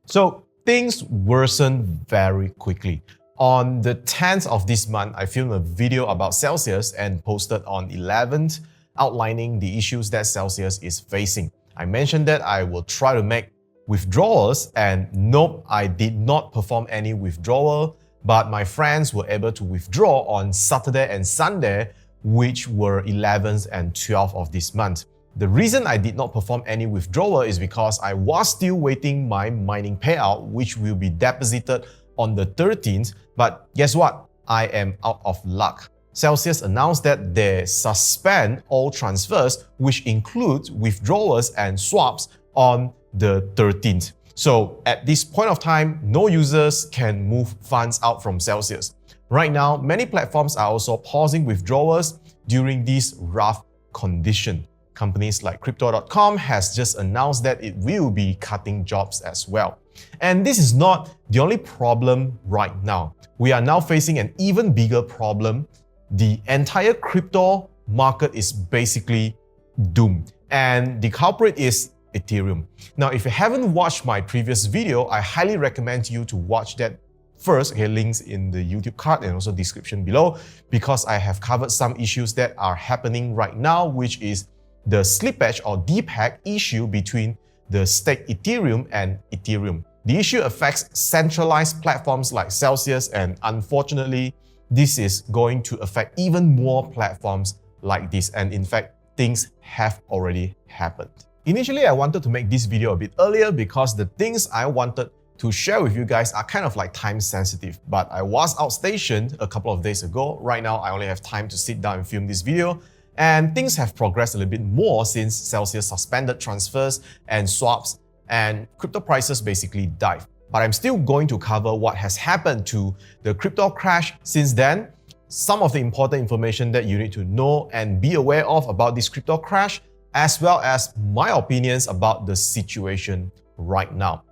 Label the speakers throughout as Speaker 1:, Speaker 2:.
Speaker 1: So things worsen very quickly. On the 10th of this month, I filmed a video about Celsius and posted on 11th, outlining the issues that Celsius is facing. I mentioned that I will try to make withdrawals, and nope, I did not perform any withdrawal, but my friends were able to withdraw on Saturday and Sunday, which were 11th and 12th of this month. The reason I did not perform any withdrawal is because I was still waiting my mining payout, which will be deposited on the 13th, but guess what? I am out of luck. Celsius announced that they suspend all transfers, which includes withdrawals and swaps on the 13th. So at this point of time, no users can move funds out from Celsius. Right now, many platforms are also pausing withdrawals during this rough condition. Companies like Crypto.com has just announced that it will be cutting jobs as well. And this is not the only problem right now. We are now facing an even bigger problem. The entire crypto market is basically doomed, and the culprit is Ethereum. Now, if you haven't watched my previous video, I highly recommend you to watch that first. Okay, links in the YouTube card and also description below, because I have covered some issues that are happening right now, which is the slippage or DPEG issue between the staked Ethereum and Ethereum. The issue affects centralized platforms like Celsius, and unfortunately, this is going to affect even more platforms like this. And in fact, things have already happened. Initially, I wanted to make this video a bit earlier because the things I wanted to share with you guys are kind of like time sensitive, but I was outstationed a couple of days ago. Right now, I only have time to sit down and film this video, and things have progressed a little bit more since Celsius suspended transfers and swaps, and crypto prices basically dive. But I'm still going to cover what has happened to the crypto crash since then, some of the important information that you need to know and be aware of about this crypto crash, as well as my opinions about the situation right now.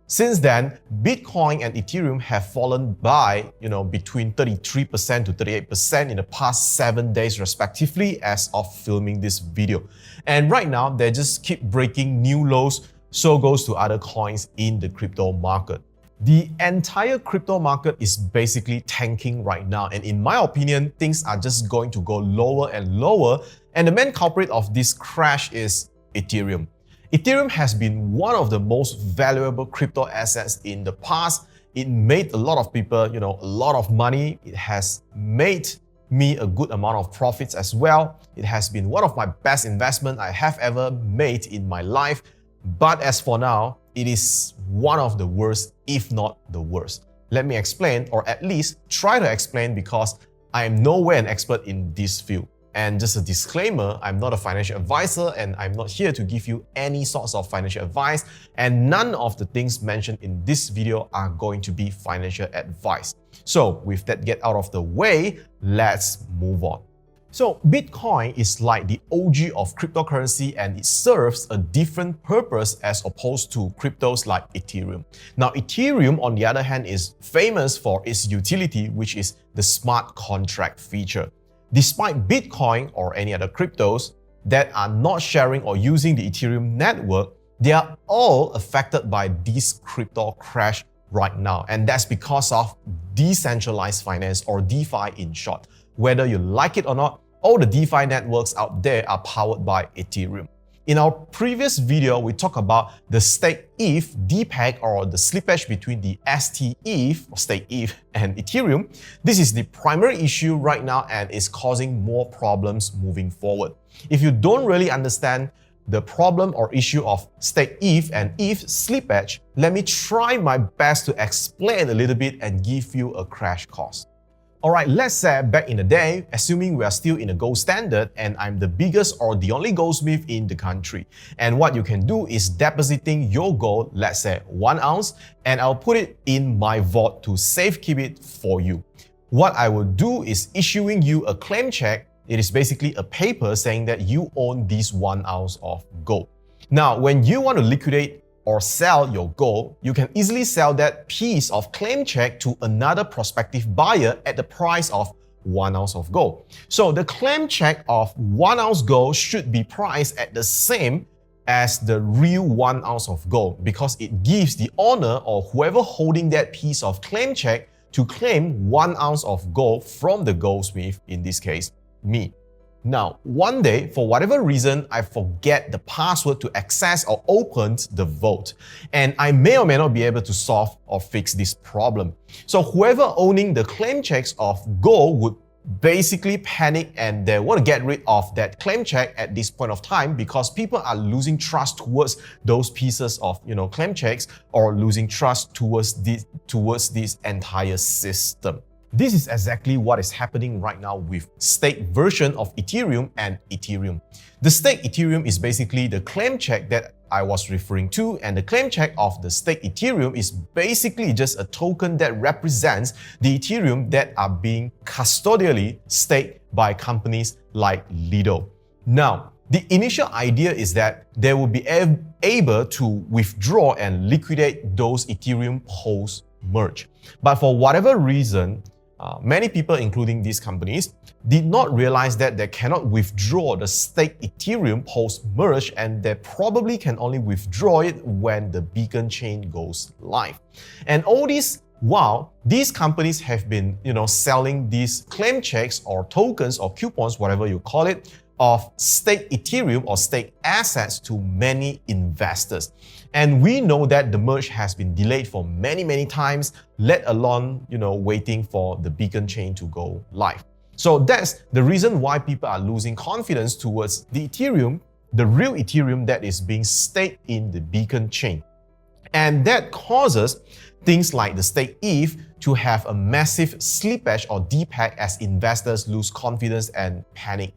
Speaker 1: Since then, Bitcoin and Ethereum have fallen by, between 33% to 38% in the past 7 days respectively as of filming this video. And right now, they just keep breaking new lows, so goes to other coins in the crypto market. The entire crypto market is basically tanking right now, and in my opinion, things are just going to go lower and lower, and the main culprit of this crash is Ethereum. Ethereum has been one of the most valuable crypto assets in the past. It made a lot of people, a lot of money. It has made me a good amount of profits as well. It has been one of my best investments I have ever made in my life. But as for now, it is one of the worst, if not the worst. Let me explain, or at least try to explain, because I am nowhere an expert in this field. And just a disclaimer, I'm not a financial advisor, and I'm not here to give you any sorts of financial advice, and none of the things mentioned in this video are going to be financial advice. So with that get out of the way, let's move on. So Bitcoin is like the OG of cryptocurrency, and it serves a different purpose as opposed to cryptos like Ethereum. Now, Ethereum, on the other hand, is famous for its utility, which is the smart contract feature. Despite Bitcoin or any other cryptos that are not sharing or using the Ethereum network, they are all affected by this crypto crash right now. And that's because of decentralized finance, or DeFi in short. Whether you like it or not, all the DeFi networks out there are powered by Ethereum. In our previous video, we talked about the staked ETH DPEG, or the slippage between the STETH or staked ETH and Ethereum. This is the primary issue right now and is causing more problems moving forward. If you don't really understand the problem or issue of staked ETH and ETH slippage, let me try my best to explain a little bit and give you a crash course. Alright, let's say back in the day, assuming we are still in a gold standard and I'm the biggest or the only goldsmith in the country. And what you can do is depositing your gold, let's say 1 ounce, and I'll put it in my vault to safekeep it for you. What I will do is issuing you a claim check. It is basically a paper saying that you own this 1 ounce of gold. Now, when you want to liquidate or sell your gold, you can easily sell that piece of claim check to another prospective buyer at the price of 1 ounce of gold. So the claim check of 1 ounce gold should be priced at the same as the real 1 ounce of gold because it gives the owner or whoever holding that piece of claim check to claim 1 ounce of gold from the goldsmith, in this case, me. Now, one day, for whatever reason, I forget the password to access or open the vault, and I may or may not be able to solve or fix this problem. So whoever owning the claim checks of gold would basically panic and they want to get rid of that claim check at this point of time because people are losing trust towards those pieces of claim checks or losing trust towards this entire system. This is exactly what is happening right now with staked version of Ethereum and Ethereum. The staked Ethereum is basically the claim check that I was referring to, and the claim check of the staked Ethereum is basically just a token that represents the Ethereum that are being custodially staked by companies like Lido. Now, the initial idea is that they will be able to withdraw and liquidate those Ethereum post-merge. But for whatever reason, many people, including these companies, did not realize that they cannot withdraw the staked Ethereum post-merge, and they probably can only withdraw it when the beacon chain goes live. And all this while these companies have been, selling these claim checks or tokens or coupons, whatever you call it, of staked Ethereum or staked assets to many investors. And we know that the merge has been delayed for many times, let alone, waiting for the beacon chain to go live. So that's the reason why people are losing confidence towards the Ethereum, the real Ethereum that is being staked in the beacon chain. And that causes things like the staked ETH to have a massive slippage or depack as investors lose confidence and panic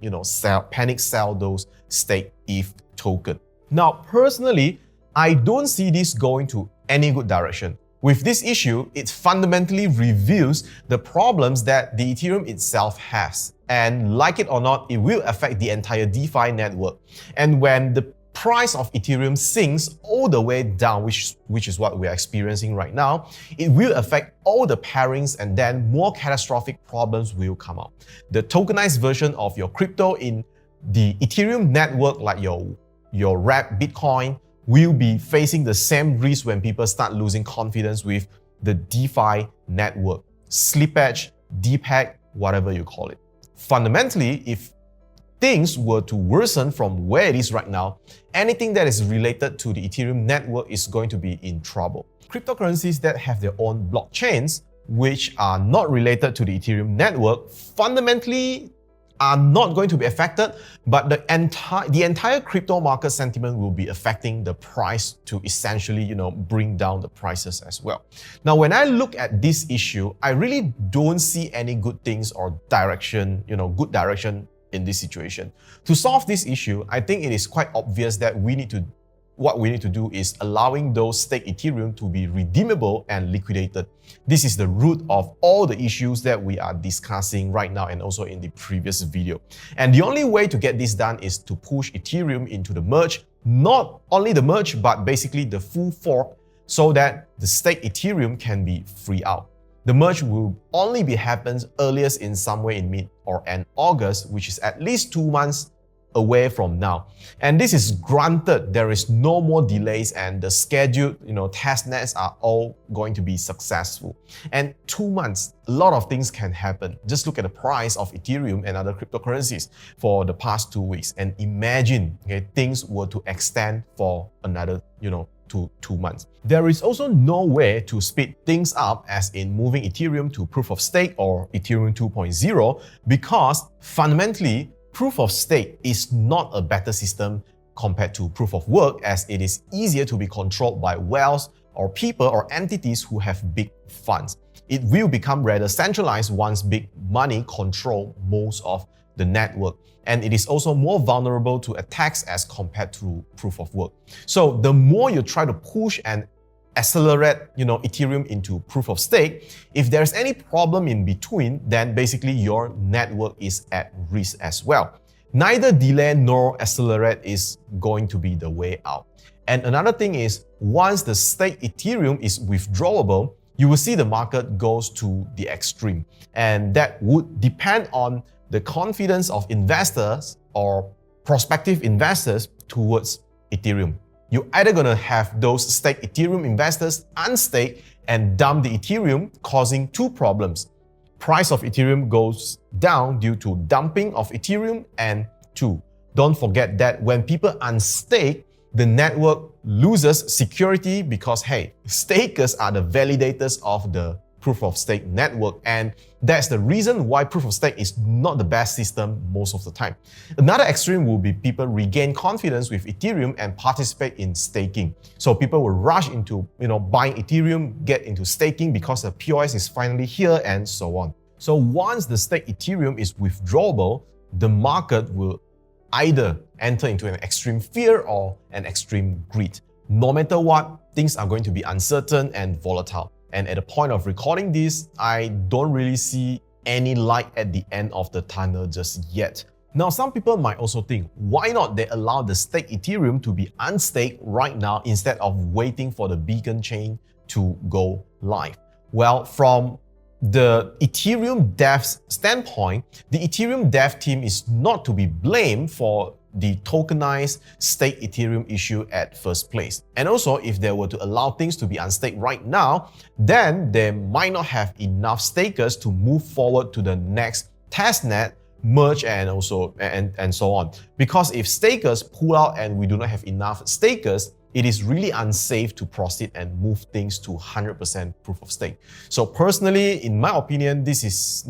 Speaker 1: sell those staked ETH token. Now, personally, I don't see this going to any good direction. With this issue, it fundamentally reveals the problems that the Ethereum itself has. And like it or not, it will affect the entire DeFi network. And when the price of Ethereum sinks all the way down, which is what we're experiencing right now, it will affect all the pairings, and then more catastrophic problems will come out. The tokenized version of your crypto in the Ethereum network, like your wrapped Bitcoin, will be facing the same risk when people start losing confidence with the DeFi network. Slippage, depack, whatever you call it. Fundamentally, if things were to worsen from where it is right now, anything that is related to the Ethereum network is going to be in trouble. Cryptocurrencies that have their own blockchains, which are not related to the Ethereum network, fundamentally are not going to be affected, but the entire crypto market sentiment will be affecting the price to essentially, bring down the prices as well. Now, when I look at this issue, I really don't see any good things or direction, good direction in this situation. To solve this issue, I think it is quite obvious that what we need to do is allowing those staked Ethereum to be redeemable and liquidated. This is the root of all the issues that we are discussing right now and also in the previous video. And the only way to get this done is to push Ethereum into the merge, not only the merge, but basically the full fork, so that the staked Ethereum can be free out. The merge will only be happens earliest in somewhere in mid or end August, which is at least 2 months away from now. And this is granted there is no more delays and the scheduled testnets are all going to be successful. And 2 months, a lot of things can happen. Just look at the price of Ethereum and other cryptocurrencies for the past 2 weeks, and imagine things were to extend for another 2 months. There is also no way to speed things up, as in moving Ethereum to proof of stake or Ethereum 2.0, because fundamentally proof of stake is not a better system compared to proof of work, as it is easier to be controlled by whales or people or entities who have big funds. It will become rather centralized once big money control most of the network. And it is also more vulnerable to attacks as compared to proof of work. So the more you try to push and accelerate Ethereum into proof of stake, if there's any problem in between, then basically your network is at risk as well. Neither delay nor accelerate is going to be the way out. And another thing is, once the staked Ethereum is withdrawable, you will see the market goes to the extreme. And that would depend on the confidence of investors or prospective investors towards Ethereum. You're either gonna have those staked Ethereum investors unstake and dump the Ethereum, causing two problems. Price of Ethereum goes down due to dumping of Ethereum, and two, don't forget that when people unstake, the network loses security because, hey, stakers are the validators of the proof of stake network, and that's the reason why proof of stake is not the best system most of the time. Another extreme will be people regain confidence with Ethereum and participate in staking. So people will rush into buying Ethereum, get into staking because the POS is finally here, and so on. So once the staked Ethereum is withdrawable, the market will either enter into an extreme fear or an extreme greed. No matter what, things are going to be uncertain and volatile. And at the point of recording this, I don't really see any light at the end of the tunnel just yet. Now, some people might also think, why not they allow the staked Ethereum to be unstaked right now instead of waiting for the beacon chain to go live? Well, from the Ethereum dev's standpoint, the Ethereum dev team is not to be blamed for the tokenized staked Ethereum issue at first place. And also, if they were to allow things to be unstaked right now, then they might not have enough stakers to move forward to the next testnet, merge, and so on. Because if stakers pull out and we do not have enough stakers, it is really unsafe to proceed and move things to 100% proof of stake. So personally, in my opinion, this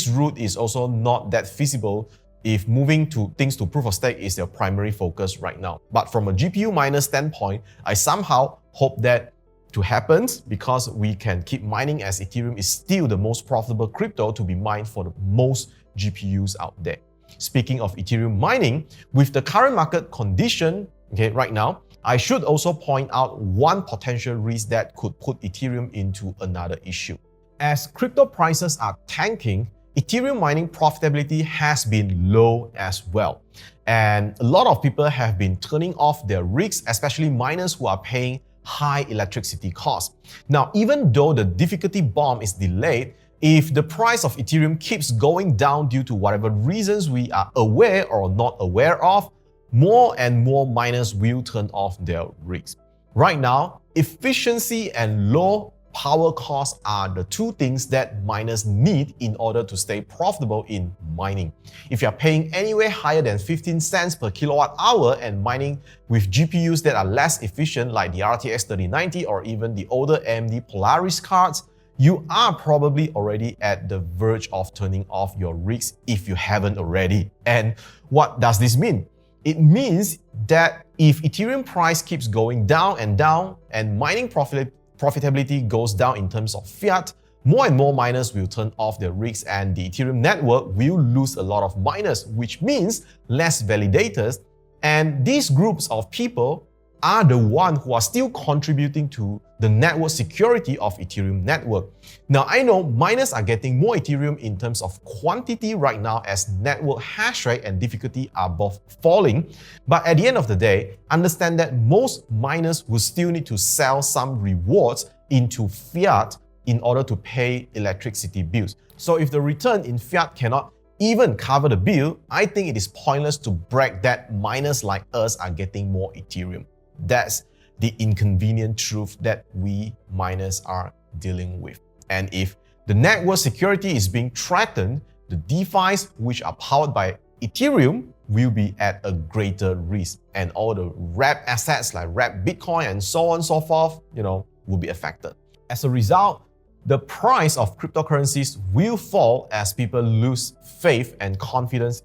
Speaker 1: route is also not that feasible if moving things to proof of stake is their primary focus right now. But from a GPU miner standpoint, I somehow hope that to happen because we can keep mining as Ethereum is still the most profitable crypto to be mined for the most GPUs out there. Speaking of Ethereum mining, with the current market condition, right now, I should also point out one potential risk that could put Ethereum into another issue. As crypto prices are tanking, Ethereum mining profitability has been low as well. And a lot of people have been turning off their rigs, especially miners who are paying high electricity costs. Now, even though the difficulty bomb is delayed, if the price of Ethereum keeps going down due to whatever reasons we are aware or not aware of, more and more miners will turn off their rigs. Right now, efficiency and low power costs are the two things that miners need in order to stay profitable in mining. If you're paying anywhere higher than 15 cents per kilowatt hour and mining with GPUs that are less efficient like the RTX3090 or even the older AMD Polaris cards, you are probably already at the verge of turning off your rigs if you haven't already. And what does this mean? It means that if Ethereum price keeps going down and mining profitability goes down in terms of fiat, more and more miners will turn off their rigs and the Ethereum network will lose a lot of miners, which means less validators. And these groups of people are the ones who are still contributing to the network security of Ethereum network. Now, I know miners are getting more Ethereum in terms of quantity right now as network hash rate and difficulty are both falling. But at the end of the day, understand that most miners will still need to sell some rewards into fiat in order to pay electricity bills. So if the return in fiat cannot even cover the bill, I think it is pointless to brag that miners like us are getting more Ethereum. That's the inconvenient truth that we miners are dealing with. And if the network security is being threatened, the DeFis which are powered by Ethereum will be at a greater risk, and all the wrapped assets like wrapped Bitcoin and so on and so forth, will be affected. As a result, the price of cryptocurrencies will fall as people lose faith and confidence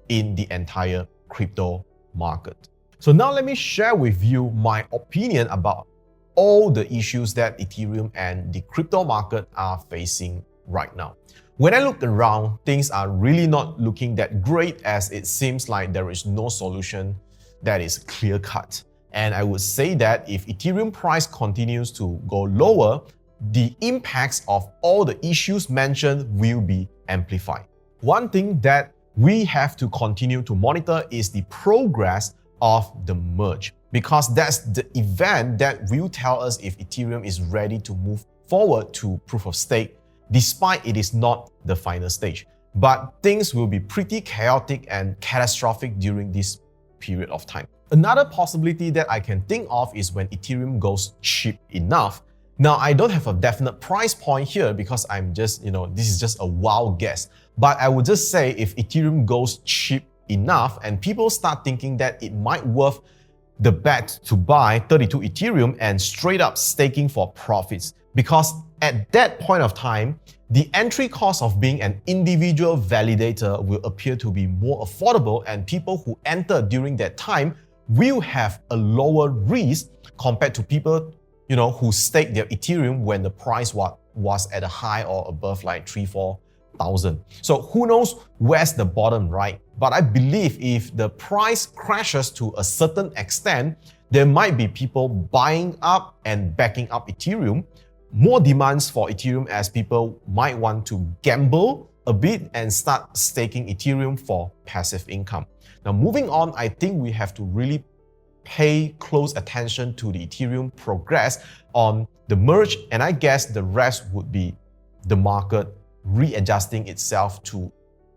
Speaker 1: in the entire crypto market. So now let me share with you my opinion about all the issues that Ethereum and the crypto market are facing right now. When I look around, things are really not looking that great, as it seems like there is no solution that is clear-cut. And I would say that if Ethereum price continues to go lower, the impacts of all the issues mentioned will be amplified. One thing that we have to continue to monitor is the progress of the merge, because that's the event that will tell us if Ethereum is ready to move forward to proof of stake, despite it is not the final stage. But things will be pretty chaotic and catastrophic during this period of time. Another possibility that I can think of is when Ethereum goes cheap enough. Now, I don't have a definite price point here because I'm just, this is just a wild guess. But I would just say if Ethereum goes cheap enough and people start thinking that it might worth the bet to buy 32 Ethereum and straight up staking for profits. Because at that point of time, the entry cost of being an individual validator will appear to be more affordable, and people who enter during that time will have a lower risk compared to people who stake their Ethereum when the price was at a high or above like 3,000-4,000. So who knows where's the bottom, right? But I believe if the price crashes to a certain extent, there might be people buying up and backing up Ethereum, more demands for Ethereum as people might want to gamble a bit and start staking Ethereum for passive income. Now, moving on, I think we have to really pay close attention to the Ethereum progress on the merge, and I guess the rest would be the market readjusting itself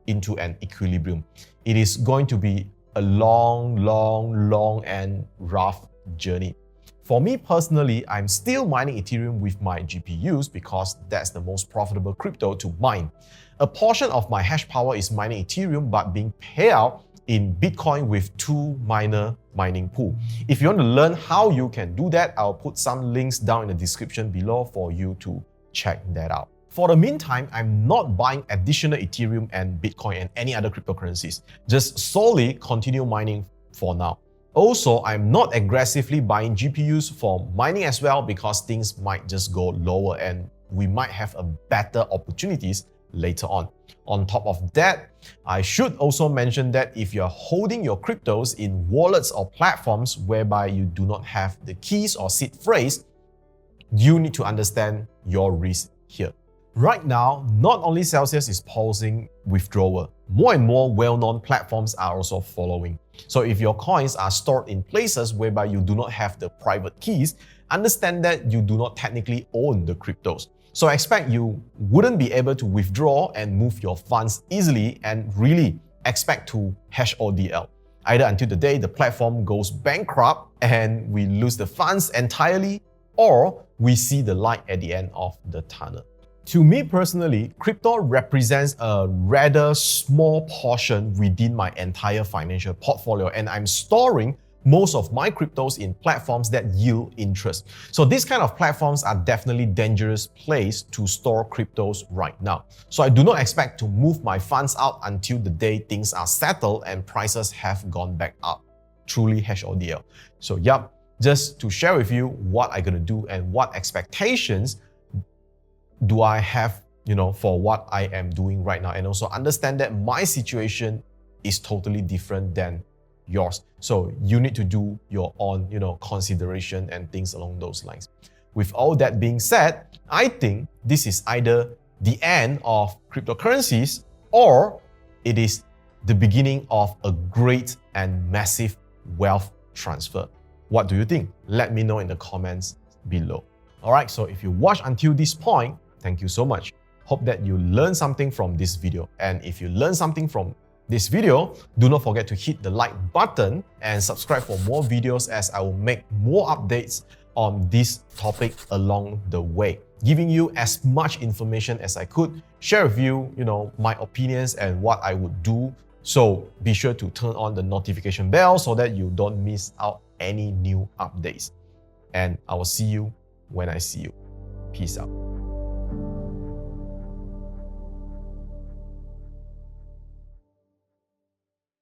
Speaker 1: into an equilibrium. It is going to be a long and rough journey. For me personally, I'm still mining Ethereum with my GPUs because that's the most profitable crypto to mine. A portion of my hash power is mining Ethereum but being paid out in Bitcoin with 2 miner mining pool. If you want to learn how you can do that, I'll put some links down in the description below for you to check that out. For the meantime, I'm not buying additional Ethereum and Bitcoin and any other cryptocurrencies. Just solely continue mining for now. Also, I'm not aggressively buying GPUs for mining as well because things might just go lower and we might have a better opportunities later on. On top of that, I should also mention that if you're holding your cryptos in wallets or platforms whereby you do not have the keys or seed phrase, you need to understand your risk here. Right now, not only Celsius is pausing withdrawal, more and more well-known platforms are also following. So if your coins are stored in places whereby you do not have the private keys, understand that you do not technically own the cryptos. So expect you wouldn't be able to withdraw and move your funds easily, and really expect to hash ODL. Either until the day the platform goes bankrupt and we lose the funds entirely, or we see the light at the end of the tunnel. To me personally, crypto represents a rather small portion within my entire financial portfolio, and I'm storing most of my cryptos in platforms that yield interest. So these kind of platforms are definitely dangerous place to store cryptos right now. So I do not expect to move my funds out until the day things are settled and prices have gone back up. Truly hash ODL. So just to share with you what I'm gonna do and what expectations do I have, for what I am doing right now, and also understand that my situation is totally different than yours. So you need to do your own, consideration and things along those lines. With all that being said, I think this is either the end of cryptocurrencies or it is the beginning of a great and massive wealth transfer. What do you think? Let me know in the comments below. All right, so if you watched until this point, thank you so much. Hope that you learned something from this video. And if you learned something from this video, do not forget to hit the like button and subscribe for more videos, as I will make more updates on this topic along the way, giving you as much information as I could, share with you, my opinions and what I would do. So be sure to turn on the notification bell so that you don't miss out any new updates. And I will see you when I see you. Peace out.